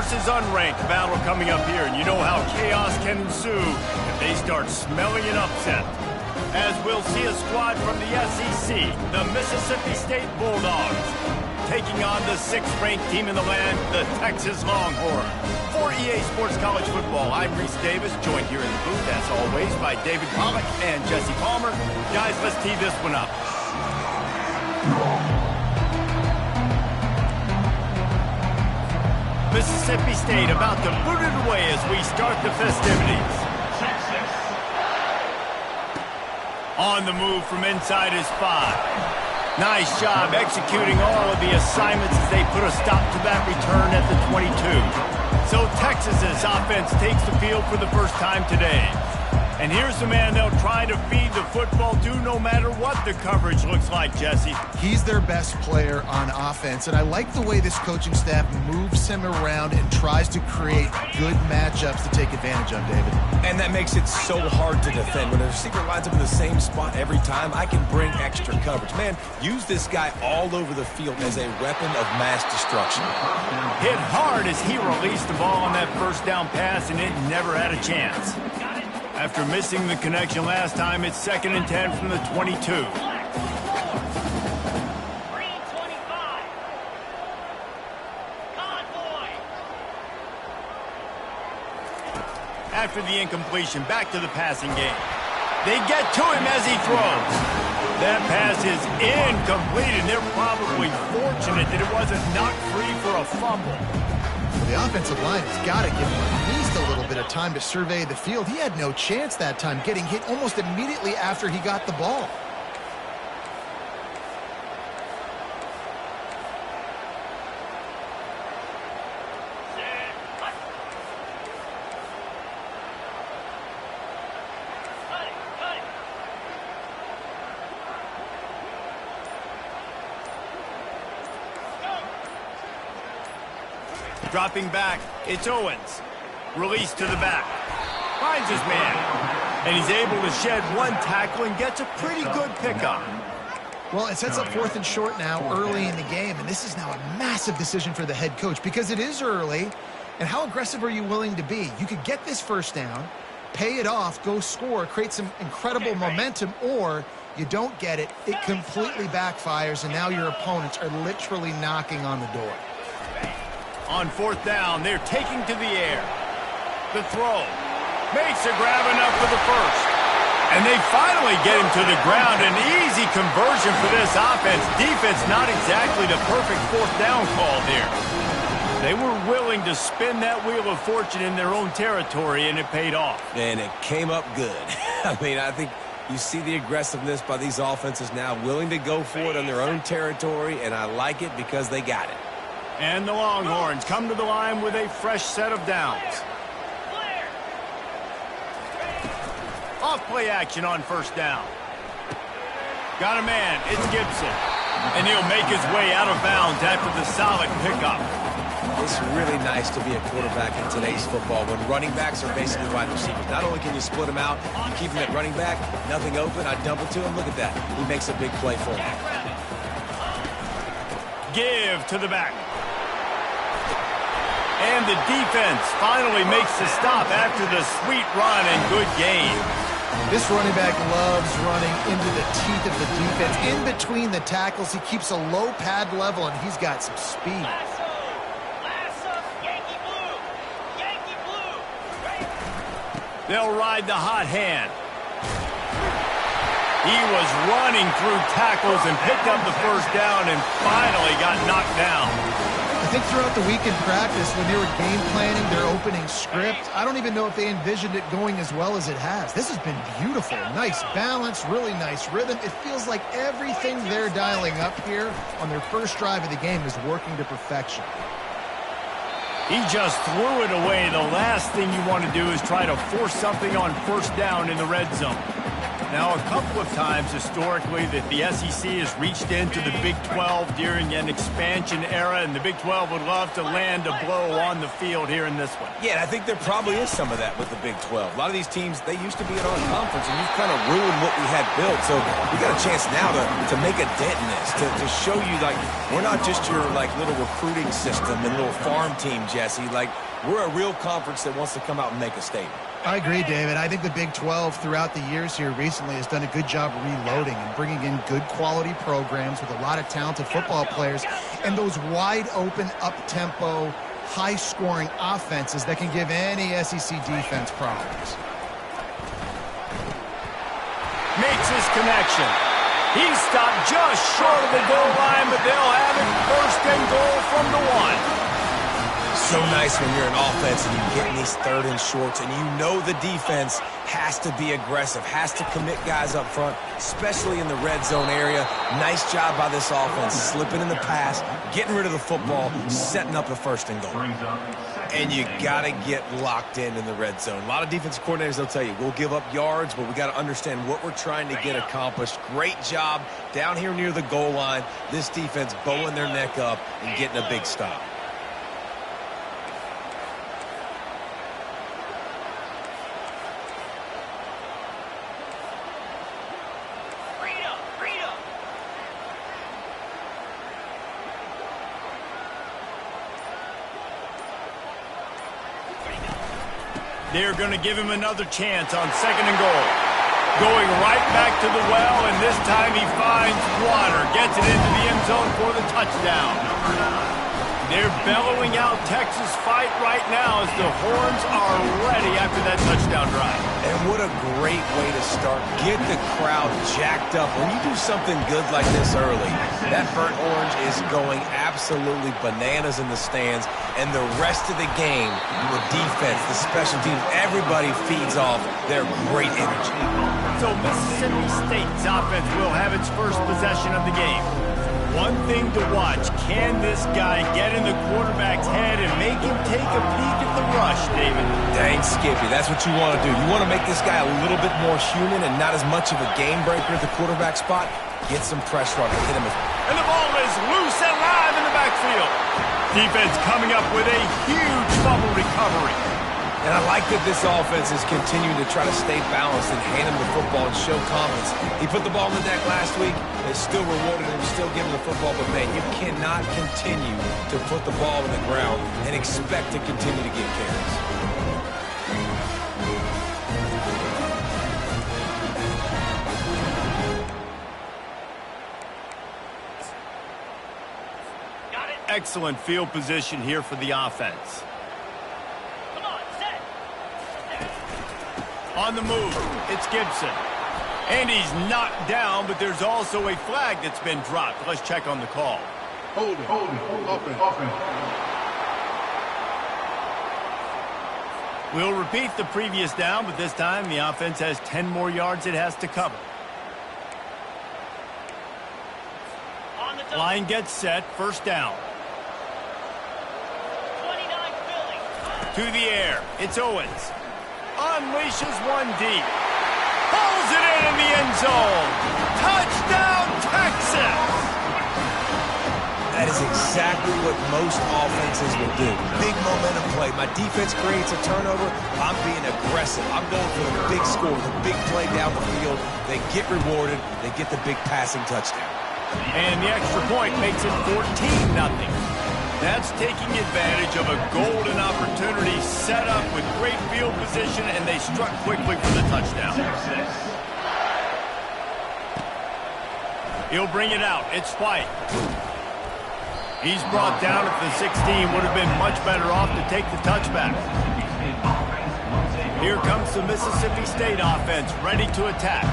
This is unranked battle coming up here, and you know how chaos can ensue if they start smelling an upset. As we'll see a squad from the SEC, the Mississippi State Bulldogs, taking on the 6th-ranked team in the land, the Texas Longhorns. For EA Sports College Football, I'm Reese Davis, joined here in the booth, as always, by David Pollack and Jesse Palmer. Guys, let's tee this one up. Mississippi State about to boot it away as we start the festivities. On the move from inside his 5. Nice job executing all of the assignments as they put a stop to that return at the 22. So Texas's offense takes the field for the first time today. And here's the man they'll try to feed the football to no matter what the coverage looks like, Jesse. He's their best player on offense, and I like the way this coaching staff moves him around and tries to create good matchups to take advantage of, David. And that makes it so hard to defend. When the receiver lines up in the same spot every time, I can bring extra coverage. Man, use this guy all over the field as a weapon of mass destruction. Hit hard as he released the ball on that first down pass, and it never had a chance. After missing the connection last time, it's 2nd and 10 from the 22. After the incompletion, back to the passing game. They get to him as he throws. That pass is incomplete, and they're probably fortunate that it wasn't knocked free for a fumble. The offensive line has got to give him at least a little bit of time to survey the field. He had no chance that time, getting hit almost immediately after he got the ball. Dropping back, it's Owens. Release to the back. Finds his man. And he's able to shed one tackle and gets a pretty good pickup. Well, it sets up 4th and short now early in the game, and this is now a massive decision for the head coach because it is early. And how aggressive are you willing to be? You could get this first down, pay it off, go score, create some incredible momentum, or you don't get it, it completely backfires, and now your opponents are literally knocking on the door. On 4th down, they're taking to the air. The throw. Makes a grab enough for the first. And they finally get him to the ground. An easy conversion for this offense. Defense not exactly the perfect 4th down call there. They were willing to spin that wheel of fortune in their own territory, and it paid off. And it came up good. I mean, I think you see the aggressiveness by these offenses now, willing to go for it on their own territory, and I like it because they got it. And the Longhorns come to the line with a fresh set of downs. Off play action on 1st down. Got a man, it's Gibson. And he'll make his way out of bounds after the solid pickup. It's really nice to be a quarterback in today's football when running backs are basically wide receivers. Not only can you split them out, you keep him at running back, nothing open, I dump it to him. Look at that. He makes a big play for him. Give to the back. And the defense finally makes the stop after the sweet run and good game. This running back loves running into the teeth of the defense. In between the tackles, he keeps a low pad level, and he's got some speed. They'll ride the hot hand. He was running through tackles and picked up the first down and finally got knocked down. I think throughout the week in practice, when they were game planning their opening script, I don't even know if they envisioned it going as well as it has. This has been beautiful. Nice balance, really nice rhythm. It feels like everything they're dialing up here on their first drive of the game is working to perfection. He just threw it away. The last thing you want to do is try to force something on 1st down in the red zone. Now, a couple of times historically that the SEC has reached into the Big 12 during an expansion era, and the Big 12 would love to land a blow on the field here in this one. Yeah, and I think there probably is some of that with the Big 12. A lot of these teams, they used to be in our conference, and you've kind of ruined what we had built. So we got a chance now to make a dent in this, to show you, like, we're not just your, like, little recruiting system and little farm team, Jesse. Like, we're a real conference that wants to come out and make a statement. I agree, David. I think the Big 12 throughout the years here recently has done a good job reloading and bringing in good quality programs with a lot of talented football players and those wide open, up-tempo, high-scoring offenses that can give any SEC defense problems. Makes his connection. He's stopped just short of the goal line, but they'll have it first and goal from the 1. So nice when you're an offense and you get in these third and shorts and you know the defense has to be aggressive, has to commit guys up front, especially in the red zone area. Nice job by this offense, slipping in the pass, getting rid of the football, setting up the first and goal. And you got to get locked in the red zone. A lot of defensive coordinators, they'll tell you, we'll give up yards, but we got to understand what we're trying to get accomplished. Great job down here near the goal line. This defense bowing their neck up and getting a big stop. They're going to give him another chance on second and goal. Going right back to the well, and this time he finds water. Gets it into the end zone for the touchdown. They're bellowing out Texas fight right now as the horns are ready after that touchdown drive. And what a great way to start. Get the crowd jacked up. When you do something good like this early, that burnt orange is going absolutely bananas in the stands. And the rest of the game, the defense, the special teams, everybody feeds off their great energy. So Mississippi State's offense will have its first possession of the game. One thing to watch, can this guy get in the quarterback's head and make him take a peek at the rush, David? Dang, Skippy, that's what you want to do. You want to make this guy a little bit more human and not as much of a game breaker at the quarterback spot. Get some pressure on him, hit him. And the ball is loose and live in the backfield. Defense coming up with a huge fumble recovery. And I like that this offense is continuing to try to stay balanced and hand him the football and show confidence. He put the ball in the deck last week. They still rewarded him, still giving the football. But, man, you cannot continue to put the ball in the ground and expect to continue to get carries. Excellent field position here for the offense. On the move, it's Gibson. And he's knocked down, but there's also a flag that's been dropped. Let's check on the call. Hold it, open. We'll repeat the previous down, but this time the offense has 10 more yards it has to cover. Line gets set, first down. To the air, it's Owens. Unleashes one deep. Pulls it in the end zone. Touchdown, Texas! That is exactly what most offenses will do. Big momentum play. My defense creates a turnover. I'm being aggressive. I'm going for the big score, the big play down the field. They get rewarded. They get the big passing touchdown. And the extra point makes it 14-0. That's taking advantage of a golden opportunity set up with great field position, and they struck quickly for the touchdown. He'll bring it out. It's White. He's brought down at the 16. Would have been much better off to take the touchback. Here comes the Mississippi State offense, ready to attack.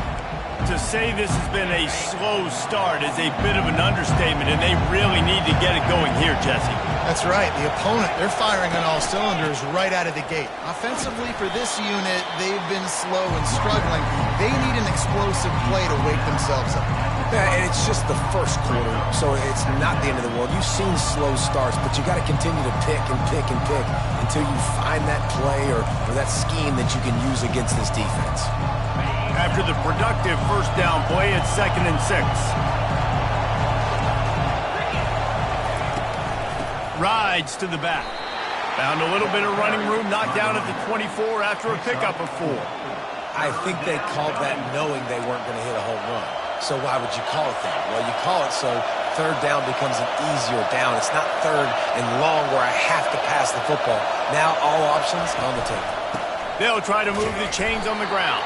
To say this has been a slow start is a bit of an understatement, and they really need to get it going here, Jesse. That's right. The opponent, they're firing on all cylinders right out of the gate. Offensively for this unit, they've been slow and struggling. They need an explosive play to wake themselves up. Yeah, and it's just the first quarter, so it's not the end of the world. You've seen slow starts, but you got to continue to pick and pick and pick until you find that play or that scheme that you can use against this defense. After the productive first down play, it's 2nd and 6. Rides to the back. Found a little bit of running room, knocked down at the 24 after a pickup of 4. I think they called that knowing they weren't going to hit a home run. So why would you call it that? Well, you call it so third down becomes an easier down. It's not third and long where I have to pass the football. Now all options on the table. They'll try to move the chains on the ground.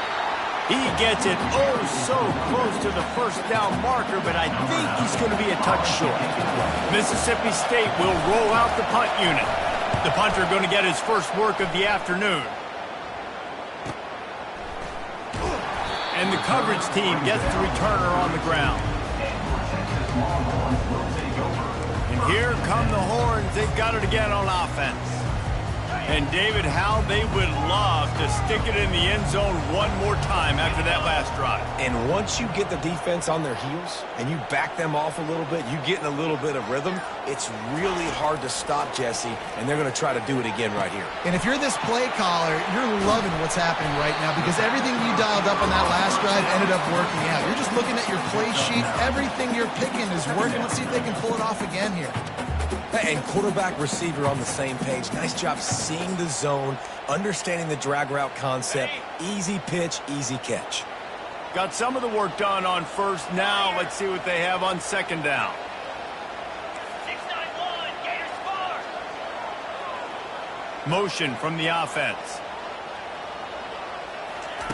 He gets it oh so close to the first down marker, but I think he's going to be a touch short. Mississippi State will roll out the punt unit. The punter going to get his first work of the afternoon. And the coverage team gets the returner on the ground. And here come the horns. They've got it again on offense. And David, how they would love to stick it in the end zone one more time after that last drive. And once you get the defense on their heels and you back them off a little bit, you get in a little bit of rhythm, it's really hard to stop, Jesse, and they're going to try to do it again right here. And if you're this play caller, you're loving what's happening right now because everything you dialed up on that last drive ended up working out. You're just looking at your play sheet. Everything you're picking is working. Let's see if they can pull it off again here. And quarterback, receiver on the same page. Nice job seeing the zone, understanding the drag route concept. Easy pitch, easy catch. Got some of the work done on first. Now let's see what they have on second down. 6-9-1, Gators score. Motion from the offense.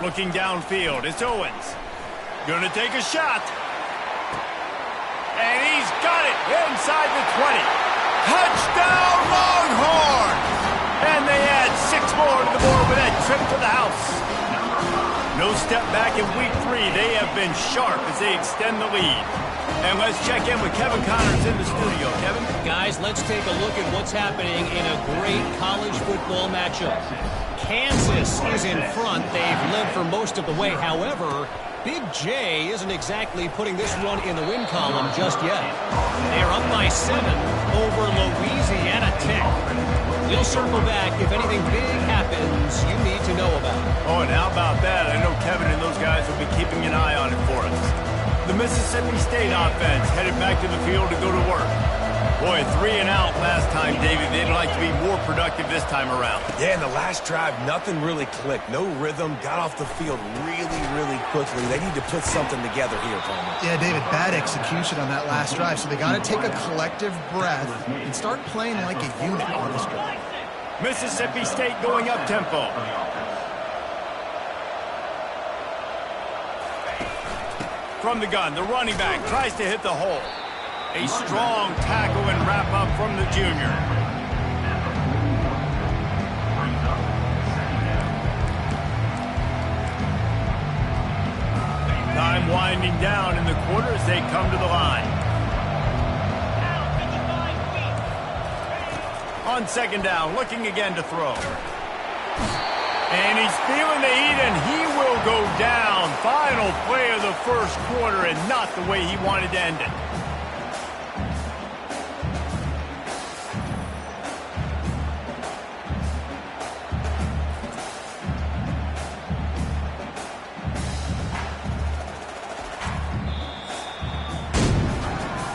Looking downfield, it's Owens. Gonna take a shot. And he's got it inside the 20. Touchdown, Longhorns! And they add 6 more to the board with that trip to the house. No step back in week 3. They have been sharp as they extend the lead. And let's check in with Kevin Connors in the studio. Kevin? Guys, let's take a look at what's happening in a great college football matchup. Kansas is in front. They've led for most of the way. However, Big J isn't exactly putting this one in the win column just yet. They're up by 7 over Louisiana Tech. We'll circle back if anything big happens you need to know about. Oh, and how about that? I know Kevin and those guys will be keeping an eye on it for us. The Mississippi State offense headed back to the field to go to work. Boy, 3 and out last time, David. They'd like to be more productive this time around. Yeah, in the last drive, nothing really clicked. No rhythm, got off the field really, really quickly. They need to put something together here, Palmer. Yeah, David, bad execution on that last drive, so they got to take a collective breath and start playing like a unit on this drive. Mississippi State going up tempo. From the gun, the running back tries to hit the hole. A strong tackle and wrap up from the junior. Time winding down in the quarter as they come to the line. On second down, looking again to throw. And he's feeling the heat, and he will go down. Final play of the first quarter, and not the way he wanted to end it.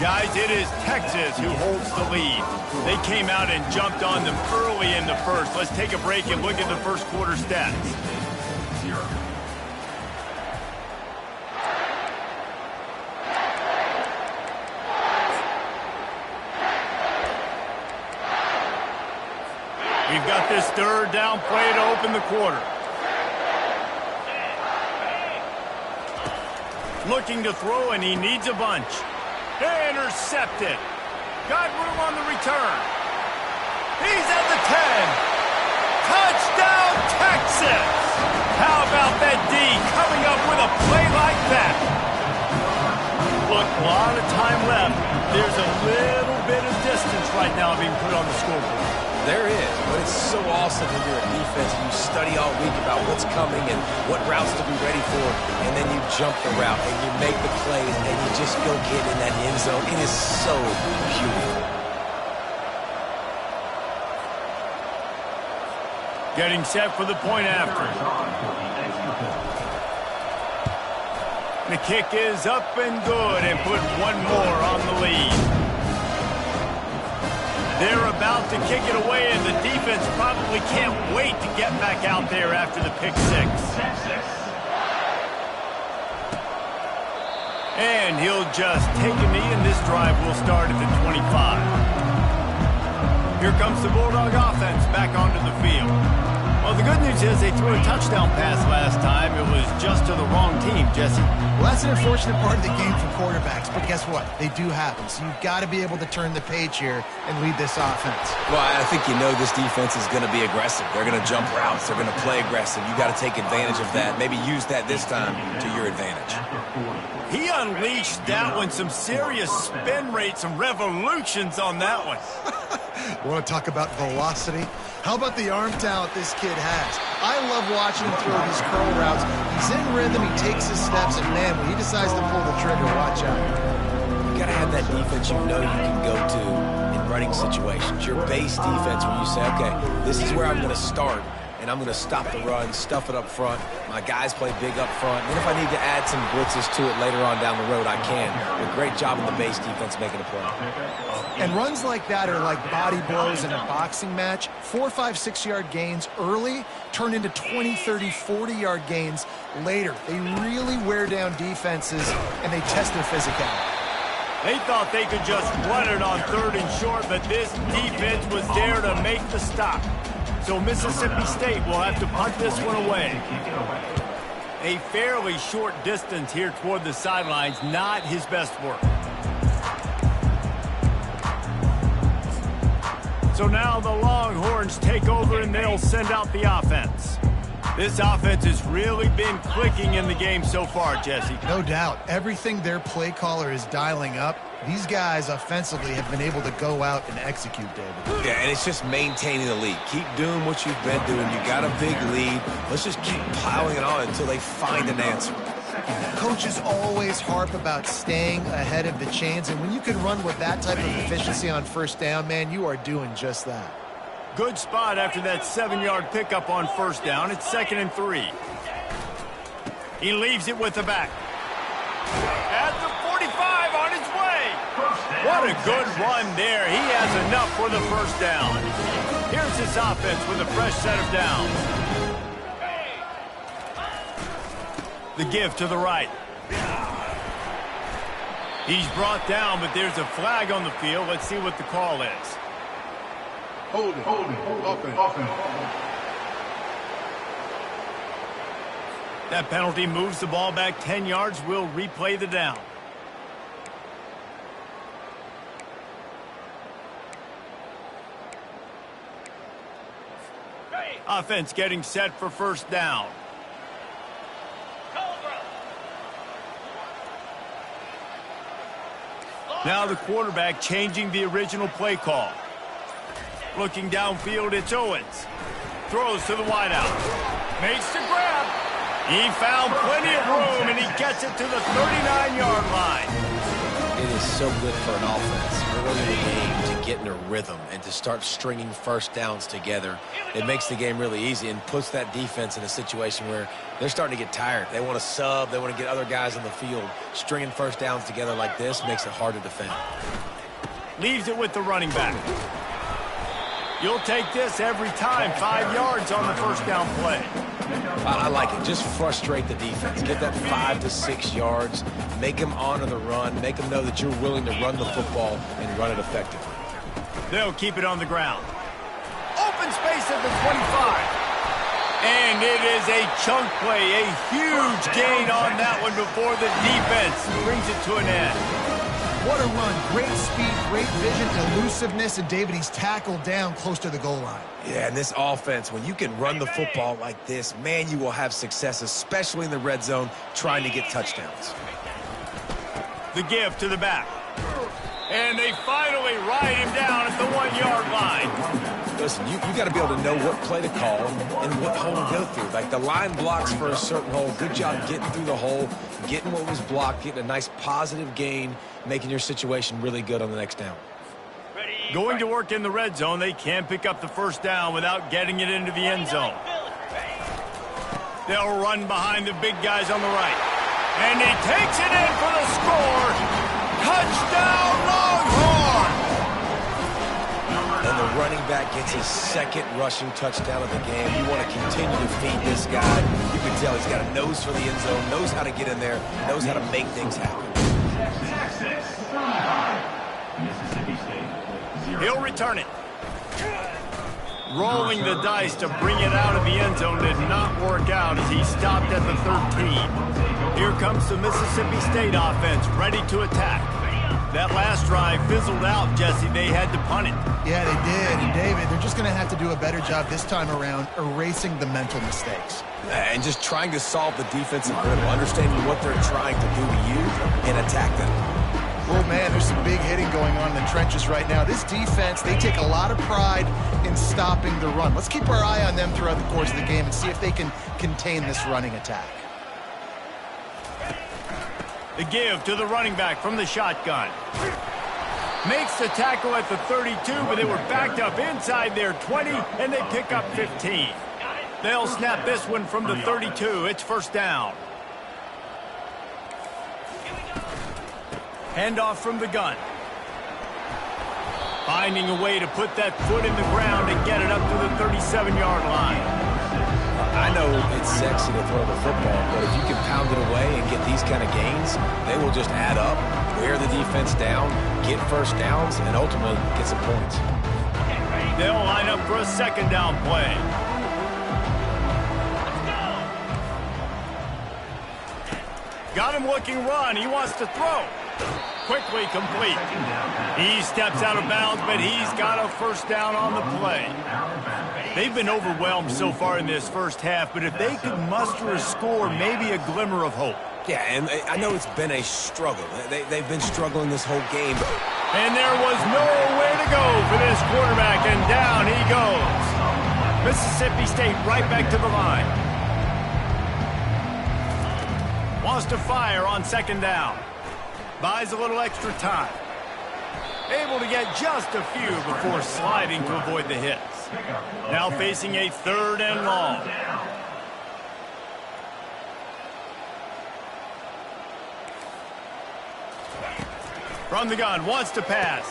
Guys, it is Texas who holds the lead. They came out and jumped on them early in the first. Let's take a break and look at the first quarter stats. We've got this third down play to open the quarter. Looking to throw, and he needs a bunch. Intercepted. Got room on the return. He's at the 10. Touchdown, Texas! How about that D coming up with a play like that? Look, a lot of time left. There's a little bit of distance right now being put on the scoreboard. There is, but it's so awesome when you're a defense and you study all week about what's coming and what routes to be ready for, and then you jump the route and you make the plays and you just go get in that end zone. It is so beautiful. Getting set for the point after. The kick is up and good and put one more on the lead. They're about to kick it away, and the defense probably can't wait to get back out there after the pick six. And he'll just take a knee, and this drive will start at the 25. Here comes the Bulldog offense back onto the field. Well, the good news is they threw a touchdown pass last time. It was just to the wrong team, Jesse. Well, that's an unfortunate part of the game for quarterbacks, but guess what? They do happen. So you've got to be able to turn the page here and lead this offense. Well, I think you know this defense is going to be aggressive. They're going to jump routes. They're going to play aggressive. You got to take advantage of that. Maybe use that this time to your advantage. He unleashed that one. Some serious spin rates, some revolutions on that one. Want to talk about velocity? How about the arm talent this kid has? I love watching him throw these curl routes. He's in rhythm, he takes his steps, and man, when he decides to pull the trigger, watch out. You got to have that defense you know you can go to in running situations. Your base defense where you say, okay, this is where I'm going to start, and I'm going to stop the run, stuff it up front. My guys play big up front. And if I need to add some blitzes to it later on down the road, I can. A great job in the base defense making a play. And runs like that are like body blows in a boxing match. 4, 5, 6-yard gains early turn into 20, 30, 40-yard gains later. They really wear down defenses, and they test their physicality. They thought they could just run it on 3rd and short, but this defense was there to make the stop. So Mississippi State will have to punt this one away. A fairly short distance here toward the sidelines, not his best work. So now the Longhorns take over and they'll send out the offense. This offense has really been clicking in the game so far, Jesse. No doubt. Everything their play caller is dialing up, these guys offensively have been able to go out and execute, David. Yeah, and it's just maintaining the lead. Keep doing what you've been doing. You got a big lead. Let's just keep piling it on until they find an answer. Coaches always harp about staying ahead of the chains, and when you can run with that type of efficiency on 1st down, man, you are doing just that. Good spot after that 7-yard pickup on 1st down. It's 2nd and 3. He leaves it with the back. At the 45 on his way. What a good run there. He has enough for the 1st down. Here's his offense with a fresh set of downs. The give to the right. He's brought down, but there's a flag on the field. Let's see what the call is. Hold it. Offense. That penalty moves the ball back 10 yards. We'll replay the down. Offense getting set for 1st down. Now the quarterback changing the original play call. Looking downfield, it's Owens. Throws to the wideout. Makes the grab. He found plenty of room, and he gets it to the 39-yard line. It is so good for an offense early in the game to get in a rhythm and to start stringing 1st downs together. It makes the game really easy and puts that defense in a situation where they're starting to get tired. They want to sub. They want to get other guys on the field. Stringing 1st downs together like this makes it hard to defend. Leaves it with the running back. You'll take this every time. 5 yards on the 1st down play. I like it. Just frustrate the defense. Get that 5 to 6 yards. Make them honor the run. Make them know that you're willing to run the football and run it effectively. They'll keep it on the ground. Open space at the 25. And it is a chunk play. A huge gain on that one before the defense brings it to an end. What a run. Great speed, great vision, elusiveness, and David, he's tackled down close to the goal line. Yeah, and this offense, when you can run the football like this, man, you will have success, especially in the red zone, trying to get touchdowns. The give to the back. And they finally ride him down at the 1-yard line. Listen, you got to be able to know what play to call and what hole to go through. Like the line blocks for a certain hole. Good job getting through the hole, getting what was blocked, getting a nice positive gain, making your situation really good on the next down. Going to work in the red zone, they can't pick up the 1st down without getting it into the end zone. They'll run behind the big guys on the right. And he takes it in for the score. Touchdown, Longhorns! And the running back gets his second rushing touchdown of the game. You want to continue to feed this guy. You can tell he's got a nose for the end zone, knows how to get in there, knows how to make things happen. He'll return it. Rolling the dice to bring it out of the end zone did not work out as he stopped at the 13. Here comes the Mississippi State offense, ready to attack. That last drive fizzled out, Jesse. They had to punt it. Yeah, they did. And, David, they're just going to have to do a better job this time around erasing the mental mistakes. And just trying to solve the defensive riddle, understanding what they're trying to do to you and attack them. Oh, man, there's some big hitting going on in the trenches right now. This defense, they take a lot of pride in stopping the run. Let's keep our eye on them throughout the course of the game and see if they can contain this running attack. The give to the running back from the shotgun. Makes the tackle at the 32, but they were backed up inside their 20, and they pick up 15. They'll snap this one from the 32. It's first down. Handoff from the gun. Finding a way to put that foot in the ground and get it up to the 37-yard line. I know it's sexy to throw the football, but if you can pound it away and get these kind of gains, they will just add up, wear the defense down, get first downs, and ultimately get some points. They'll line up for a second down play. Got him looking run. He wants to throw. Quickly complete. He steps out of bounds, but he's got a first down on the play. They've been overwhelmed so far in this first half, but if they could muster a score, maybe a glimmer of hope. Yeah, and I know it's been a struggle. They've been struggling this whole game. And there was nowhere to go for this quarterback, and down he goes. Mississippi State right back to the line. Wants to fire on second down. Buys a little extra time. Able to get just a few before sliding to avoid the hits. Now facing a third and long. From the gun, wants to pass.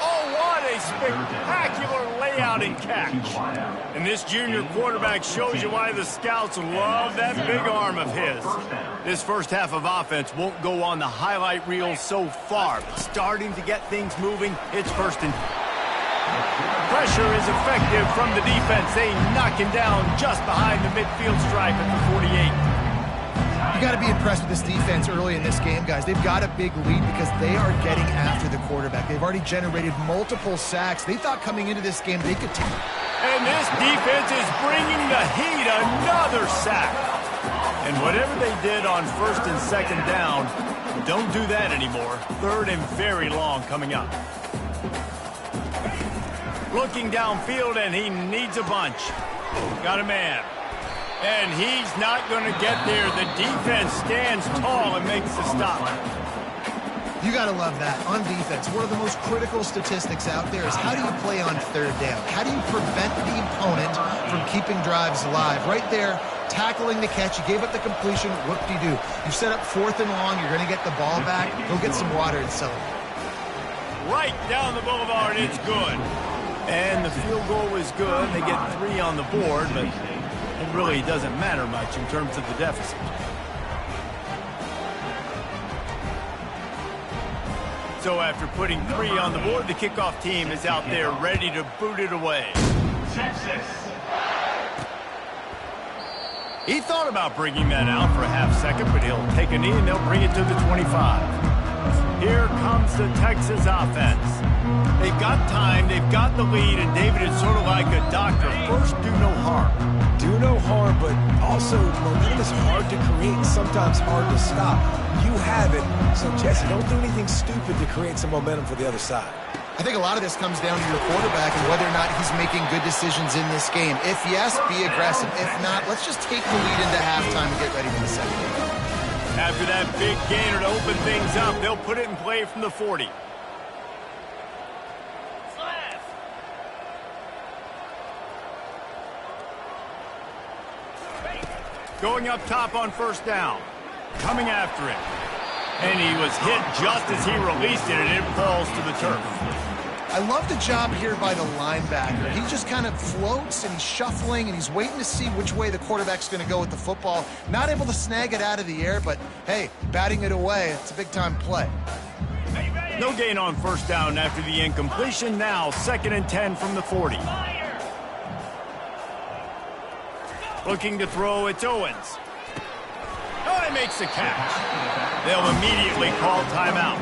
Oh, what a spectacular layout and catch. And this junior quarterback shows you why the scouts love that big arm of his. This first half of offense won't go on the highlight reel so far, but starting to get things moving, it's first and... Pressure is effective from the defense. They knock him down just behind the midfield stripe at the 48. You got to be impressed with this defense early in this game, guys. They've got a big lead because they are getting after the quarterback. They've already generated multiple sacks. They thought coming into this game they could take. And this defense is bringing the heat. Another sack. And whatever they did on first and second down, don't do that anymore. Third and very long coming up. Looking downfield, and he needs a bunch. Got a man. And he's not going to get there. The defense stands tall and makes the stop. You got to love that. On defense, one of the most critical statistics out there is how do you play on third down? How do you prevent the opponent from keeping drives alive? Right there, tackling the catch. You gave up the completion. Whoop-de-doo. You set up fourth and long. You're going to get the ball back. Go get some water and celebrate. Right down the boulevard. It's good. And the field goal is good. They get 3 on the board, but it really doesn't matter much in terms of the deficit. So after putting 3 on the board, the kickoff team is out there ready to boot it away. He thought about bringing that out for a half second, but he'll take a knee and they'll bring it to the 25. Here comes the Texas offense. They've got time, they've got the lead, and David is sort of like a doctor. First, do no harm. Do no harm, but also momentum is hard to create and sometimes hard to stop. You have it, so Jesse, don't do anything stupid to create some momentum for the other side. I think a lot of this comes down to your quarterback and whether or not he's making good decisions in this game. If yes, be aggressive. If not, let's just take the lead into halftime and get ready for the second half. After that big gainer to open things up, they'll put it in play from the 40. Going up top on first down. Coming after it. And he was hit just as he released it, and it falls to the turf. I love the job here by the linebacker. He just kind of floats, and he's shuffling, and he's waiting to see which way the quarterback's going to go with the football. Not able to snag it out of the air, but, hey, batting it away, it's a big-time play. No gain on first down after the incompletion. Now 2nd and 10 from the 40. Looking to throw, it's Owens. Oh, he makes the catch. They'll immediately call timeout.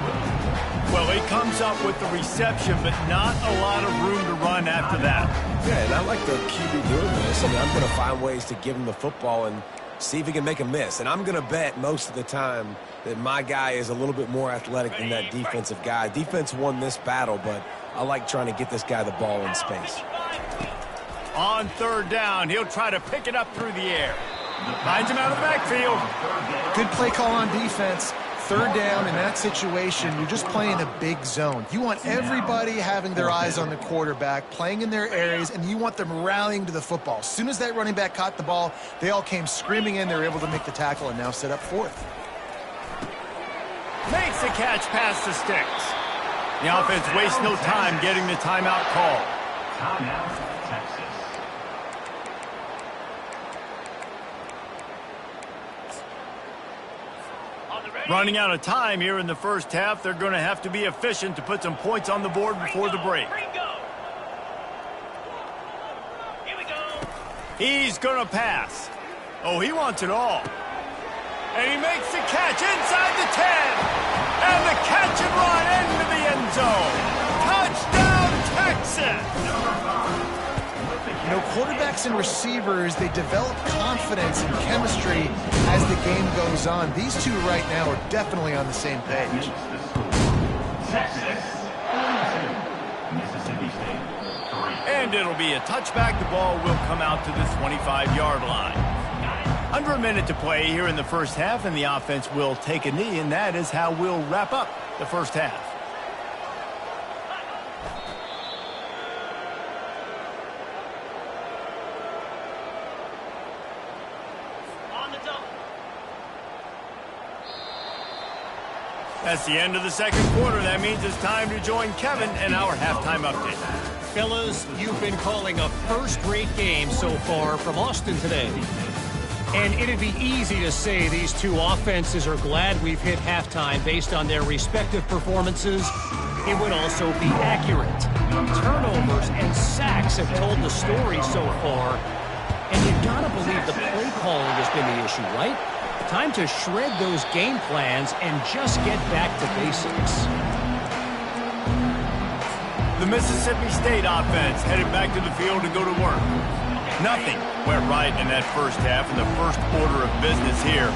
Well, he comes up with the reception, but not a lot of room to run after that. Yeah, and I like the QB doing this. I mean, I'm going to find ways to give him the football and see if he can make a miss. And I'm going to bet most of the time that my guy is a little bit more athletic than that defensive guy. Defense won this battle, but I like trying to get this guy the ball in space. On 3rd down, he'll try to pick it up through the air. Finds him out of the backfield. Good play call on defense. 3rd down in that situation, you're just playing a big zone. You want everybody having their eyes on the quarterback, playing in their areas, and you want them rallying to the football. As soon as that running back caught the ball, they all came screaming in. They were able to make the tackle and now set up 4th. Makes the catch past the sticks. The offense wastes no time getting the timeout call. Timeout, Texas. Running out of time here in the first half. They're going to have to be efficient to put some points on the board before the break. He's going to pass. Oh, he wants it all. And he makes the catch inside the 10. And the catch and run into the end zone. Touchdown, Texas! You know, quarterbacks and receivers, they develop confidence and chemistry as the game goes on. These two right now are definitely on the same page. Texas, Mississippi State. And it'll be a touchback. The ball will come out to the 25-yard line. Under a minute to play here in the first half, and the offense will take a knee, and that is how we'll wrap up the first half. That's the end of the second quarter. That means it's time to join Kevin and our halftime update. Fellas, you've been calling a first-rate game so far from Austin today. And it'd be easy to say these two offenses are glad we've hit halftime based on their respective performances. It would also be accurate. Turnovers and sacks have told the story so far. And you've got to believe the play calling has been the issue, right? Time to shred those game plans and just get back to basics. The Mississippi State offense headed back to the field to go to work. Nothing went right in that first half, in the first order of business here.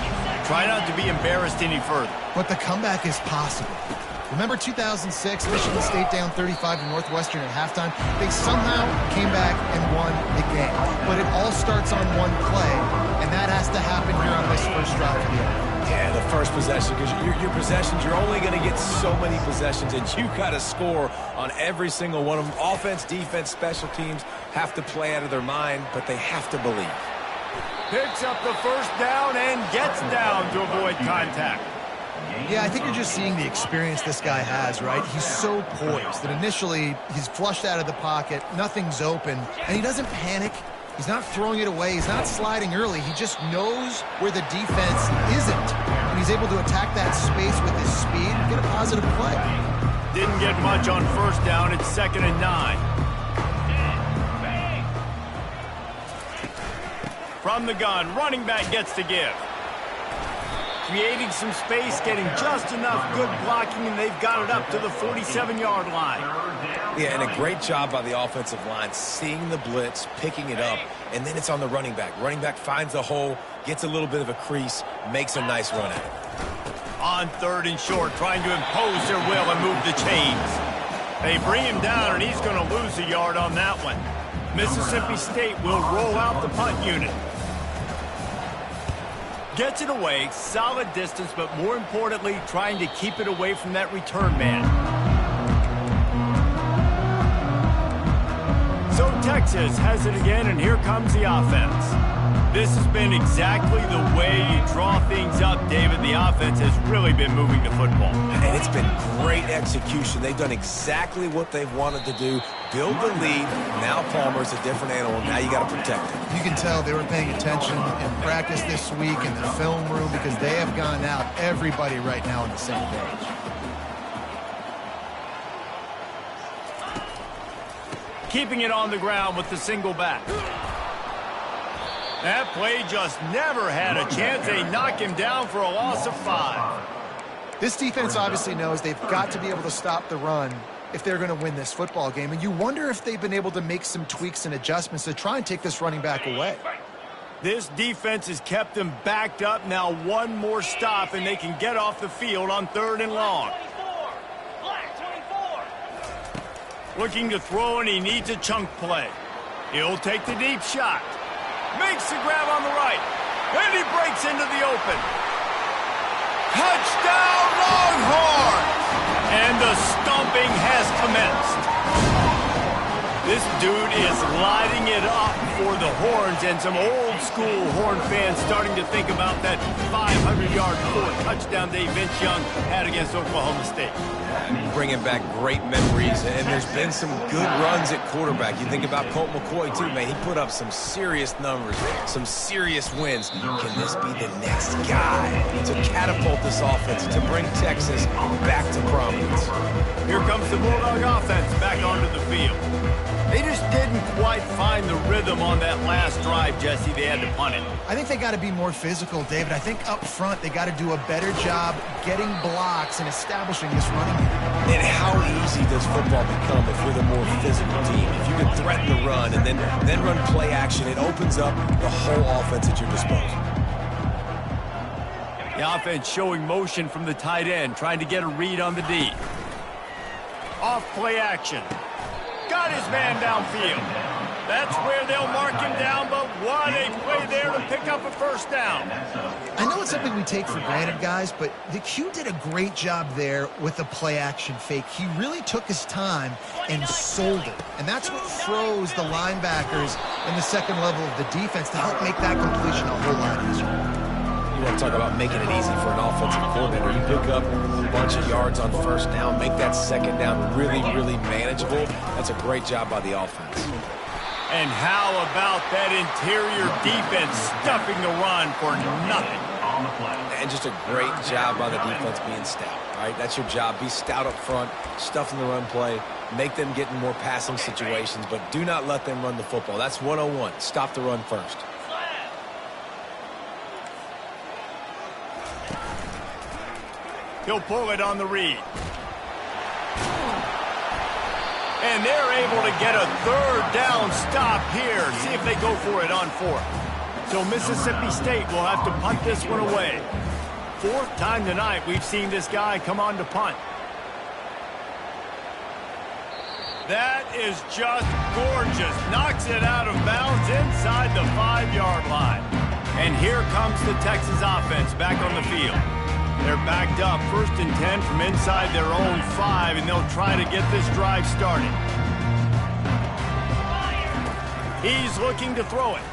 Try not to be embarrassed any further. But the comeback is possible. Remember 2006, Michigan State down 35 to Northwestern at halftime? They somehow came back and won the game. But it all starts on one play, and that has to happen here on this first drive of the offense. Yeah, the first possession, because your possessions, you're only going to get so many possessions, and you got to score on every single one of them. Offense, defense, special teams have to play out of their mind, but they have to believe. Picks up the first down and gets down to avoid contact. Yeah, I think you're just seeing the experience this guy has, right? He's so poised that initially he's flushed out of the pocket, nothing's open, and he doesn't panic. He's not throwing it away. He's not sliding early. He just knows where the defense isn't, and he's able to attack that space with his speed and get a positive play. Didn't get much on first down. It's 2nd and 9. From the gun, running back gets to give. Creating some space, getting just enough good blocking, and they've got it up to the 47-yard line. Yeah, and a great job by the offensive line, seeing the blitz, picking it up, and then it's on the running back. Running back finds a hole, gets a little bit of a crease, makes a nice run at it. On 3rd and short, trying to impose their will and move the chains. They bring him down, and he's going to lose a yard on that one. Mississippi State will roll out the punt unit. Gets it away, solid distance, but more importantly, trying to keep it away from that return man. So Texas has it again, and here comes the offense. This has been exactly the way you draw things up, David. The offense has really been moving the football. And it's been great execution. They've done exactly what they've wanted to do. Build the lead. Now Palmer's a different animal. Now you got to protect him. You can tell they were paying attention in practice this week in the film room because they have gone out, everybody right now on the same page. Keeping it on the ground with the single back. That play just never had a chance. They knock him down for a loss of 5. This defense obviously knows they've got to be able to stop the run if they're going to win this football game. And you wonder if they've been able to make some tweaks and adjustments to try and take this running back away. This defense has kept them backed up. Now one more stop, and they can get off the field on 3rd and long. Looking to throw, and he needs a chunk play. He'll take the deep shot. Makes the grab on the right. And he breaks into the open. Touchdown, Longhorns! And the stomping has commenced. This dude is lighting it up for the Horns, and some old-school Horn fans starting to think about that 500-yard 4-touchdown day Vince Young had against Oklahoma State. Bringing back great memories, and there's been some good runs at quarterback. You think about Colt McCoy, too, man. He put up some serious numbers, some serious wins. Can this be the next guy to catapult this offense, to bring Texas back to prominence? Here comes the Bulldog offense back onto the field. They just didn't quite find the rhythm on that last drive, Jesse. They had to punt it. I think they got to be more physical, David. I think up front they got to do a better job getting blocks and establishing this running game. And how easy does football become if you're the more physical team? If you can threaten the run and then run play action, it opens up the whole offense at your disposal. The offense showing motion from the tight end, trying to get a read on the D. Off play action. Got his man downfield. That's where they'll mark him down, but what a play there to pick up a first down. I know it's something we take for granted, guys, but the Q did a great job there with the play-action fake. He really took his time and sold it, and that's what froze the linebackers in the second level of the defense to help make that completion a whole lot easier. You want to talk about making it easy for an offensive coordinator. You pick up a bunch of yards on first down, make that second down really, really manageable. That's a great job by the offense. And how about that interior defense stuffing the run for nothing? On the play. And just a great job by the defense being stout. All right, that's your job. Be stout up front, stuff in the run play, make them get in more passing situations, but do not let them run the football. That's 101. Stop the run first. He'll pull it on the read. And they're able to get a 3rd down stop here. See if they go for it on 4th. So Mississippi State will have to punt this one away. 4th time tonight we've seen this guy come on to punt. That is just gorgeous. Knocks it out of bounds inside the 5-yard line. And here comes the Texas offense back on the field. They're backed up, 1st and 10 from inside their own 5, and they'll try to get this drive started. He's looking to throw it.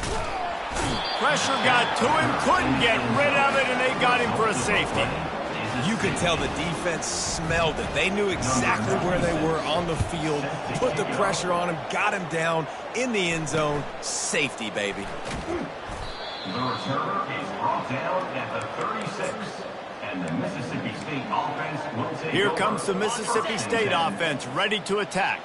Pressure got to him, couldn't get rid of it, and they got him for a safety. You could tell the defense smelled it. They knew exactly where they were on the field, put the pressure on him, got him down in the end zone. Safety, baby. The returner is brought down at the 36. And the Mississippi State offense will take Here over. comes the Mississippi State offense ready to attack.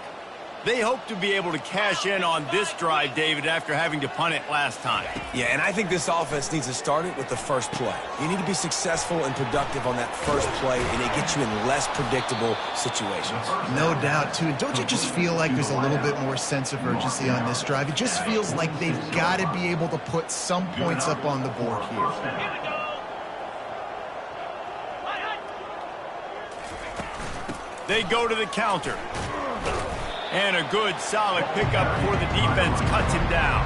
They hope to be able to cash in on this drive, David, after having to punt it last time. Yeah, and I think this offense needs to start it with the first play. You need to be successful and productive on that first play, and it gets you in less predictable situations. No doubt, too. Don't you just feel like there's a little bit more sense of urgency on this drive? It just feels like they've got to be able to put some points up on the board here. They go to the counter. And a good, solid pickup before the defense cuts him down.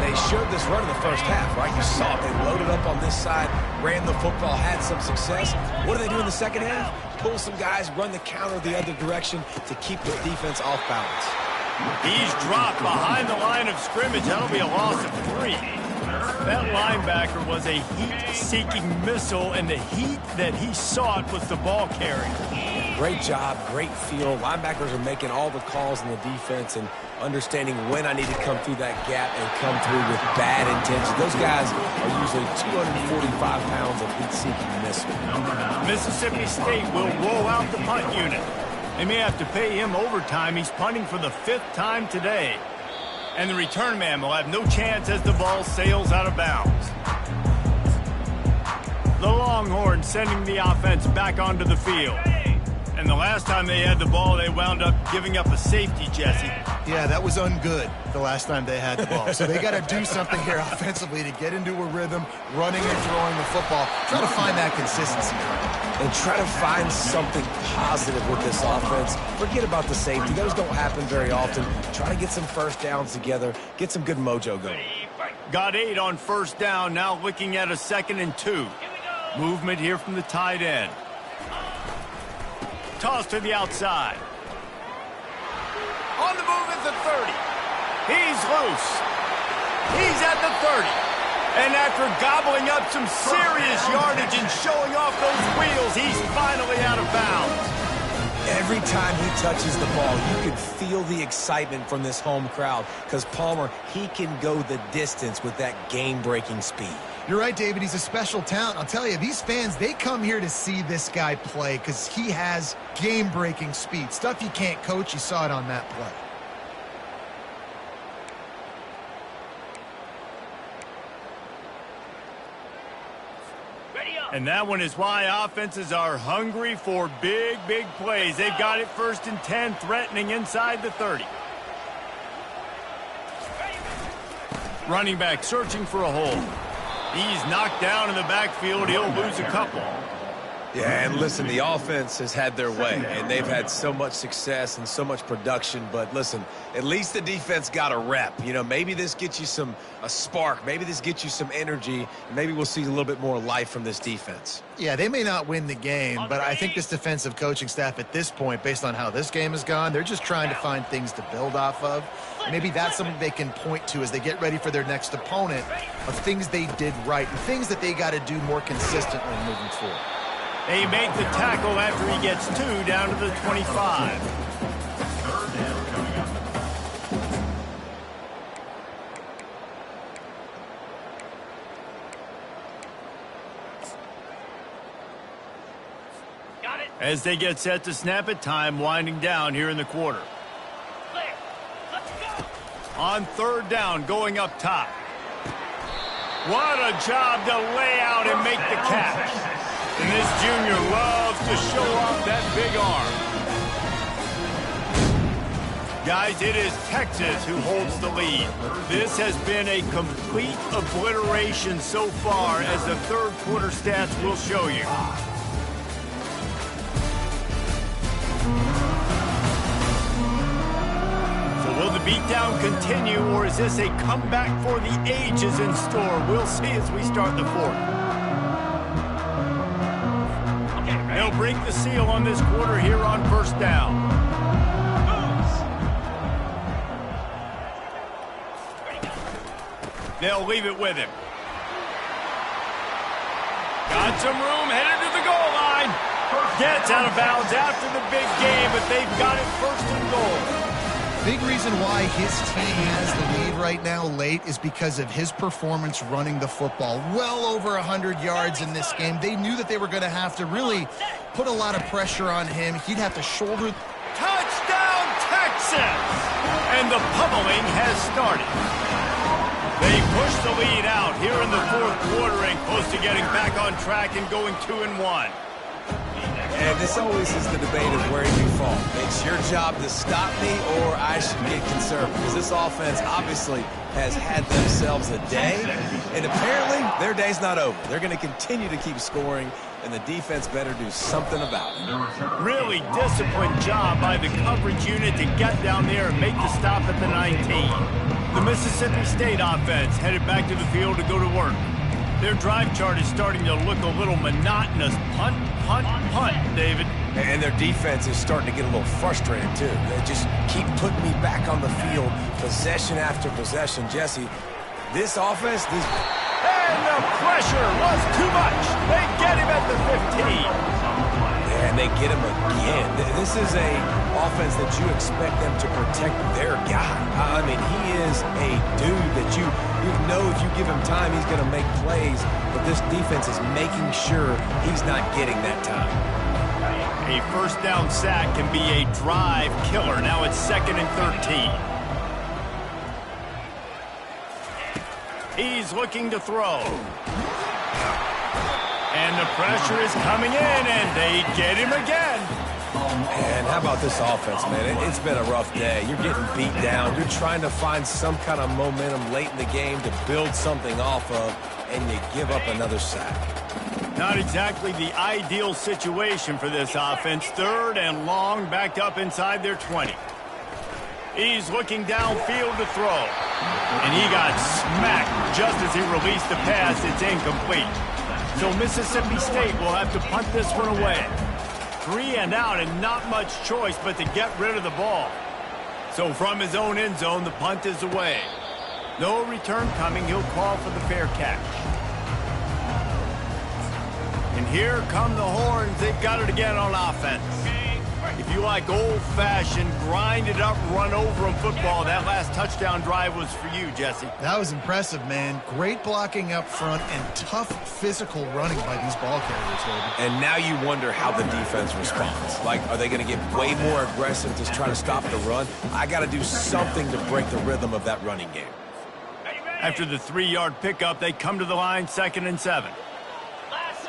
They showed this run in the first half, right? You saw it. They loaded up on this side, ran the football, had some success. What do they do in the second half? Pull some guys, run the counter the other direction to keep the defense off balance. He's dropped behind the line of scrimmage. That'll be a loss of 3. That linebacker was a heat-seeking missile, and the heat that he sought was the ball carrier. Great job, great feel. Linebackers are making all the calls in the defense and understanding when I need to come through that gap and come through with bad intention. Those guys are usually 245 pounds of heat-seeking missile. Mississippi State will roll out the punt unit. They may have to pay him overtime. He's punting for the 5th time today. And the return man will have no chance as the ball sails out of bounds. The Longhorns sending the offense back onto the field. And the last time they had the ball, they wound up giving up a safety, Jesse. Yeah, that was ungood the last time they had the ball. So they got to do something here offensively to get into a rhythm, running and throwing the football. Try to find that consistency. And try to find something positive with this offense. Forget about the safety. Those don't happen very often. Try to get some first downs together. Get some good mojo going. Got 8 on first down, now looking at a 2nd and 2. Movement here from the tight end. Toss to the outside. On the move at the 30. He's loose. He's at the 30. And after gobbling up some serious yardage and showing off those wheels, he's finally out of bounds. Every time he touches the ball, you can feel the excitement from this home crowd because Palmer, he can go the distance with that game-breaking speed. You're right, David. He's a special talent. I'll tell you, these fans, they come here to see this guy play because he has game-breaking speed. Stuff you can't coach. You saw it on that play. And that one is why offenses are hungry for big, big plays. They've got it 1st and 10, threatening inside the 30. Running back searching for a hole. He's knocked down in the backfield. He'll lose a couple. Yeah, and listen, the offense has had their way, and they've had so much success and so much production. But listen, at least the defense got a rep. You know, maybe this gets you a spark. Maybe this gets you some energy. Maybe we'll see a little bit more life from this defense. Yeah, they may not win the game, but I think this defensive coaching staff at this point, based on how this game has gone, they're just trying to find things to build off of. Maybe that's something they can point to as they get ready for their next opponent of things they did right and things that they got to do more consistently moving forward. They make the tackle after he gets 2 down to the 25. As they get set to snap it, time winding down here in the quarter. On 3rd down, going up top. What a job to lay out and make the catch. And this junior loves to show off that big arm. Guys, it is Texas who holds the lead. This has been a complete obliteration so far, as the 3rd quarter stats will show you. Will the beatdown continue, or is this a comeback for the ages in store? We'll see as we start the 4th. They'll break the seal on this quarter here on 1st down. They'll leave it with him. Got some room, headed to the goal line. Gets out of bounds after the big game, but they've got it 1st and goal. Big reason why his team has the lead right now late is because of his performance running the football. Well over 100 yards in this game. They knew that they were going to have to really put a lot of pressure on him. He'd have to shoulder. Touchdown, Texas! And the pummeling has started. They push the lead out here in the 4th quarter and close to getting back on track and going 2-1. And this always is the debate of where you fall. It's your job to stop me, or I should get concerned, because this offense obviously has had themselves a day, and apparently their day's not over. They're going to continue to keep scoring, and the defense better do something about it. Really disciplined job by the coverage unit to get down there and make the stop at the 19. The Mississippi State offense headed back to the field to go to work. Their drive chart is starting to look a little monotonous. Punt, punt, punt, David. And their defense is starting to get a little frustrated, too. They just keep putting me back on the field, possession after possession. Jesse, This offense, And the pressure was too much. They get him at the 15. and they get him again. This is a offense that you expect them to protect their guy. I mean, he is a dude that you know if you give him time, he's going to make plays, but this defense is making sure he's not getting that time. A first down sack can be a drive killer. Now it's 2nd and 13. He's looking to throw. And the pressure is coming in, and they get him again. And how about this offense, man? It's been a rough day. You're getting beat down. You're trying to find some kind of momentum late in the game to build something off of, and you give up another sack. Not exactly the ideal situation for this offense. 3rd and long, backed up inside their 20. He's looking downfield to throw. And he got smacked just as he released the pass. It's incomplete. So Mississippi State will have to punt this one away. 3 and out and not much choice but to get rid of the ball. So from his own end zone, the punt is away. No return coming. He'll call for the fair catch. And here come the horns. They've got it again on offense. If you like old-fashioned, grind-it-up, run-over-'em football, that last touchdown drive was for you, Jesse. That was impressive, man. Great blocking up front and tough physical running by these ball carriers, David. And now you wonder how the defense responds. Like, are they going to get way more aggressive to try to stop the run? I got to do something to break the rhythm of that running game. After the 3-yard pickup, they come to the line, 2nd and 7.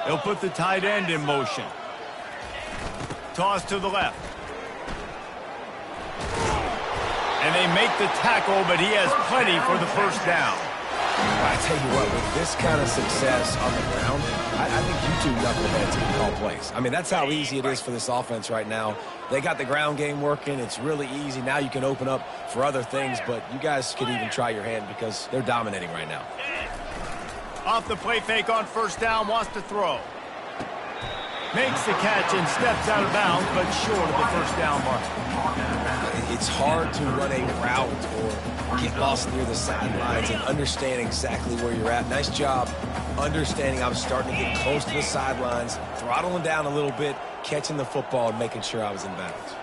They'll put the tight end in motion. Toss to the left. And they make the tackle, but he has plenty for the first down. I tell you what, with this kind of success on the ground, I think you two knuckleheads can call plays. I mean, that's how easy it is for this offense right now. They got the ground game working. It's really easy. Now you can open up for other things, but you guys could even try your hand because they're dominating right now. Off the play fake on first down, wants to throw. Makes the catch and steps out of bounds, but short of the first down mark. It's hard to run a route or get lost near the sidelines and understand exactly where you're at. Nice job understanding I was starting to get close to the sidelines, throttling down a little bit, catching the football and making sure I was in bounds.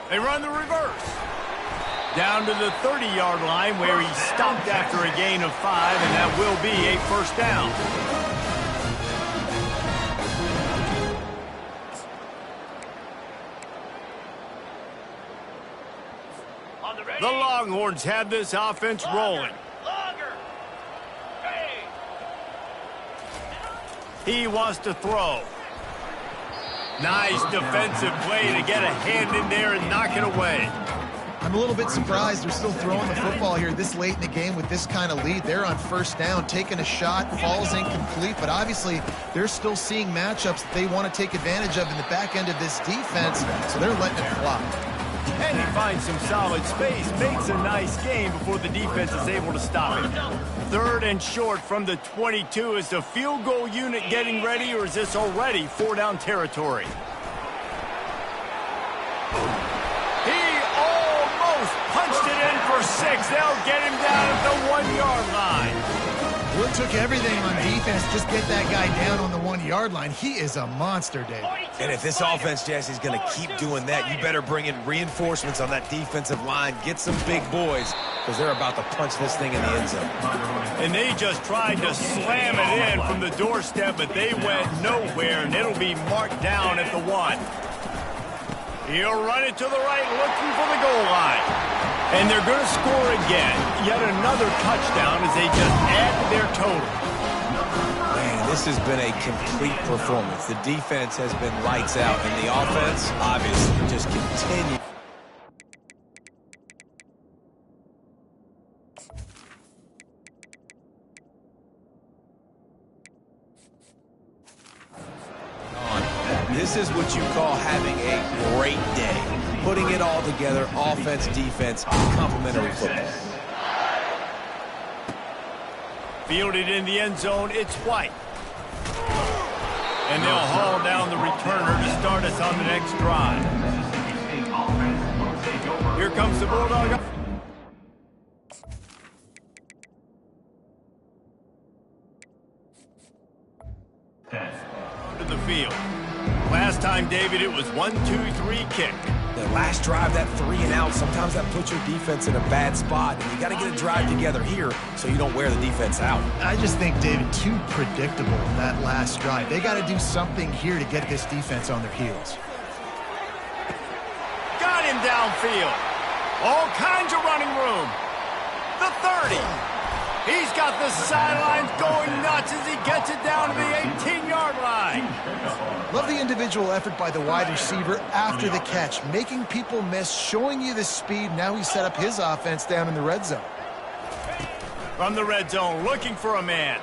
They run the reverse. Down to the 30-yard line where he stopped after a gain of 5, and that will be a first down. The Longhorns have this offense rolling. He wants to throw. Nice defensive play to get a hand in there and knock it away. I'm a little bit surprised they're still throwing the football here this late in the game with this kind of lead. They're on first down, taking a shot, falls incomplete, but obviously they're still seeing matchups that they want to take advantage of in the back end of this defense, so they're letting it fly. And he finds some solid space, makes a nice game before the defense is able to stop him. 3rd and short from the 22. Is the field goal unit getting ready, or is this already 4-down territory? He almost punched it in for 6. They'll get him down at the 1-yard line. Well, it took everything on defense just get that guy down on the 1-yard line. He is a monster, Dave. And if this offense, Jesse, is going to keep doing that, you better bring in reinforcements on that defensive line. Get some big boys, because they're about to punch this thing in the end zone. And they just tried to slam it in from the doorstep, but they went nowhere, and it'll be marked down at the 1. He'll run it to the right, looking for the goal line. And they're going to score again. Yet another touchdown as they just add to their total. Man, this has been a complete performance. The defense has been lights out, and the offense, obviously, just continues. This is what you call having a great day. putting it all together, offense, defense, complementary football. Fielded in the end zone, it's White. And they'll haul down the returner to start us on the next drive. Here comes the Bulldog. To the field. Last time, David, it was 1-2-3 kick. The last drive, that 3 and out, sometimes that puts your defense in a bad spot, and you got to get a drive together here so you don't wear the defense out. I just think, David, too predictable that last drive. They got to do something here to get this defense on their heels. Got him downfield. All kinds of running room. The 30. He's got the sidelines going nuts as he gets it down to the 18-yard line. Love the individual effort by the wide receiver after the catch, making people miss, showing you the speed. Now he set up his offense down in the red zone. From the red zone, looking for a man.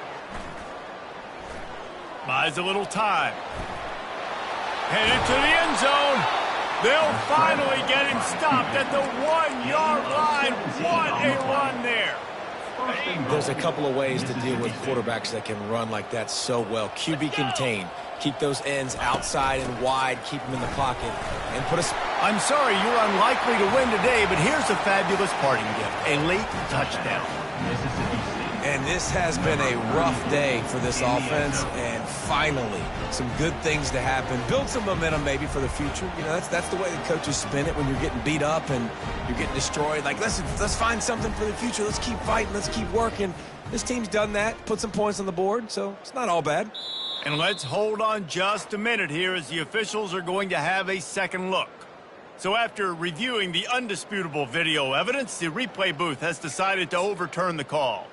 Buys a little time. Headed to the end zone. They'll finally get him stopped at the 1-yard line. What a run there. There's a couple of ways to deal with quarterbacks that can run like that so well. QB contain. Keep those ends outside and wide. Keep them in the pocket. And put a... I'm sorry you're unlikely to win today, but here's a fabulous parting gift. A late touchdown. And this has been a rough day for this offense, and finally some good things to happen. Build some momentum maybe for the future. You know, that's the way the coaches spin it when you're getting beat up and you're getting destroyed. Like, let's find something for the future. Let's keep fighting. Let's keep working. This team's done that, put some points on the board, so it's not all bad. And let's hold on just a minute here as the officials are going to have a second look. So after reviewing the undisputable video evidence, the replay booth has decided to overturn the call.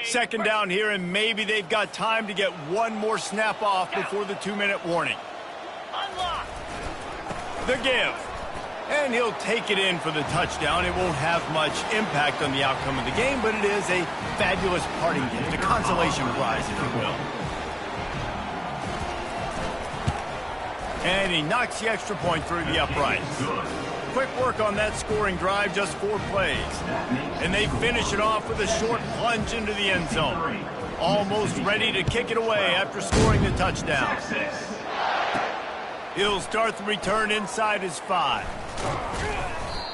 Second down here, and maybe they've got time to get one more snap off before the 2-minute warning. The give. And he'll take it in for the touchdown. It won't have much impact on the outcome of the game, but it is a fabulous parting gift, a consolation prize, if you will. And he knocks the extra point through the uprights. Quick work on that scoring drive, just 4 plays. And they finish it off with a short plunge into the end zone. Almost ready to kick it away after scoring the touchdown. He'll start the return inside his 5.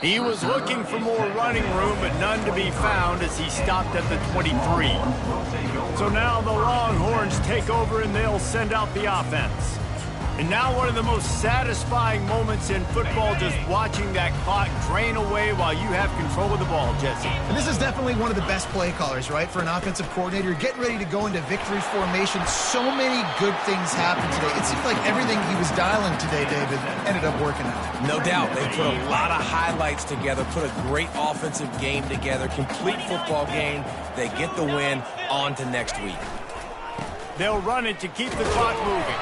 He was looking for more running room, but none to be found as he stopped at the 23. So now the Longhorns take over and they'll send out the offense. And now one of the most satisfying moments in football, just watching that clock drain away while you have control of the ball, Jesse. And this is definitely one of the best play callers, right, for an offensive coordinator. Getting ready to go into victory formation. So many good things happened today. It seems like everything he was dialing today, David, ended up working out. No doubt. They put a lot of highlights together, put a great offensive game together, complete football game. They get the win. On to next week. They'll run it to keep the clock moving.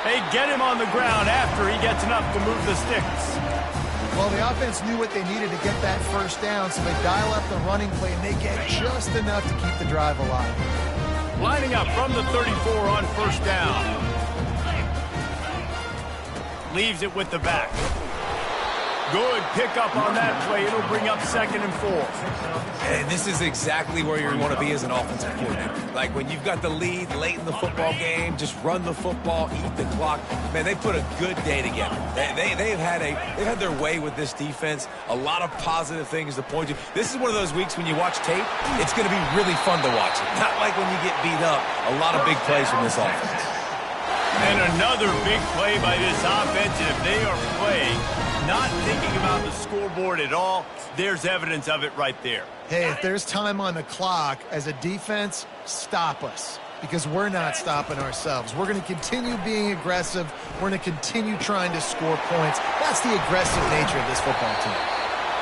They get him on the ground after he gets enough to move the sticks. Well, the offense knew what they needed to get that first down, so they dial up the running play, and they get just enough to keep the drive alive. Lining up from the 34 on first down. Leaves it with the back. Good pickup on that play. It'll bring up 2nd and 4. And this is exactly where you want to be as an offensive coordinator. Like when you've got the lead late in the football game, just run the football, eat the clock. Man, they put a good day together. They've had their way with this defense. A lot of positive things to point to. This is one of those weeks when you watch tape, it's going to be really fun to watch it. Not like when you get beat up. A lot of big plays from this offense. And another big play by this offense. And if they are playing, not thinking about the scoreboard at all, there's evidence of it right there. Hey, if there's time on the clock, as a defense, stop us. Because we're not stopping ourselves. We're going to continue being aggressive. We're going to continue trying to score points. That's the aggressive nature of this football team.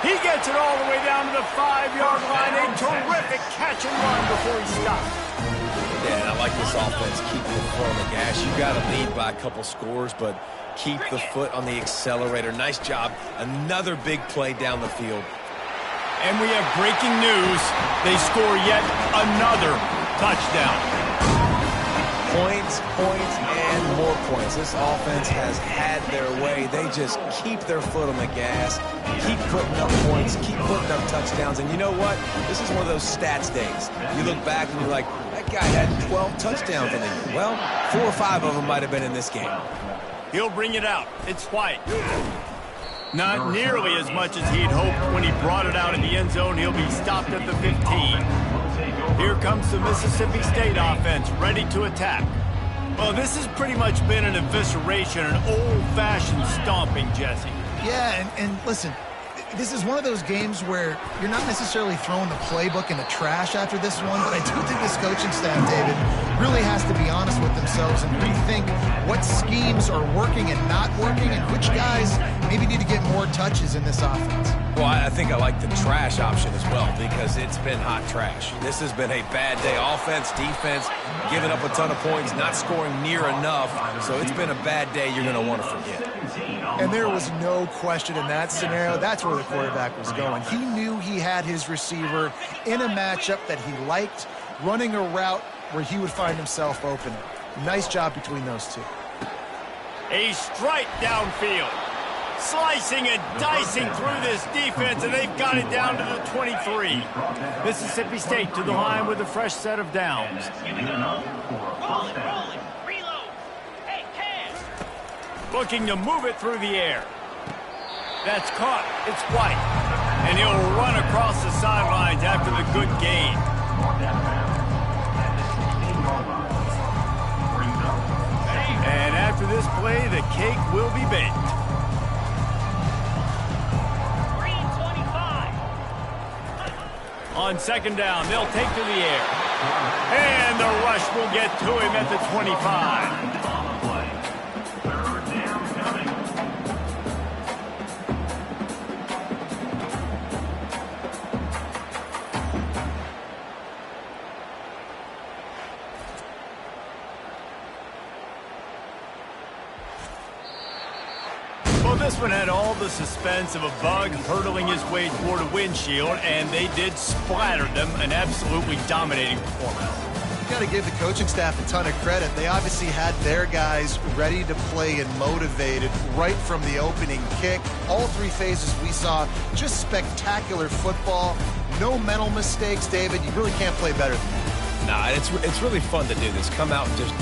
He gets it all the way down to the 5-yard line. A terrific catch and run before he stops. Yeah, and I like this offense. Keep the foot on the gas. You got to lead by a couple scores, but keep the foot on the accelerator. Nice job. Another big play down the field. And we have breaking news. They score yet another touchdown. Points, points, and more points. This offense has had their way. They just keep their foot on the gas, keep putting up points, keep putting up touchdowns. And you know what? This is one of those stats days. You look back and you're like, that guy had 12 touchdowns in the year. Well, 4 or 5 of them might have been in this game. He'll bring it out. It's White. Not nearly as much as he'd hoped when he brought it out in the end zone. He'll be stopped at the 15. Here comes the Mississippi State offense, ready to attack. Well, this has pretty much been an evisceration, an old-fashioned stomping, Jesse. Yeah, and listen, this is one of those games where you're not necessarily throwing the playbook in the trash after this one, but I do think this coaching staff, David, really has to be honest with themselves and rethink what schemes are working and not working and which guys maybe need to get more touches in this offense. Well, I think I like the trash option as well because it's been hot trash. This has been a bad day. Offense, defense, giving up a ton of points, not scoring near enough. So it's been a bad day you're going to want to forget. And there was no question in that scenario. That's where the quarterback was going. He knew he had his receiver in a matchup that he liked, running a route where he would find himself open. Nice job between those two. A strike downfield. Slicing and dicing through this defense, and they've got it down to the 23. Mississippi State to the line with a fresh set of downs. Looking to move it through the air. That's caught. It's White. And he'll run across the sidelines after the good gain. And after this play, the cake will be baked. On second down, they'll take to the air. And the rush will get to him at the 25. Well, this one had all the suspense of a bug hurtling his way toward a windshield, and they did splatter them, an absolutely dominating performance. You've got to give the coaching staff a ton of credit. They obviously had their guys ready to play and motivated right from the opening kick. All 3 phases we saw, just spectacular football. No mental mistakes, David. You really can't play better than that. Nah, it's really fun to do this. Come out and just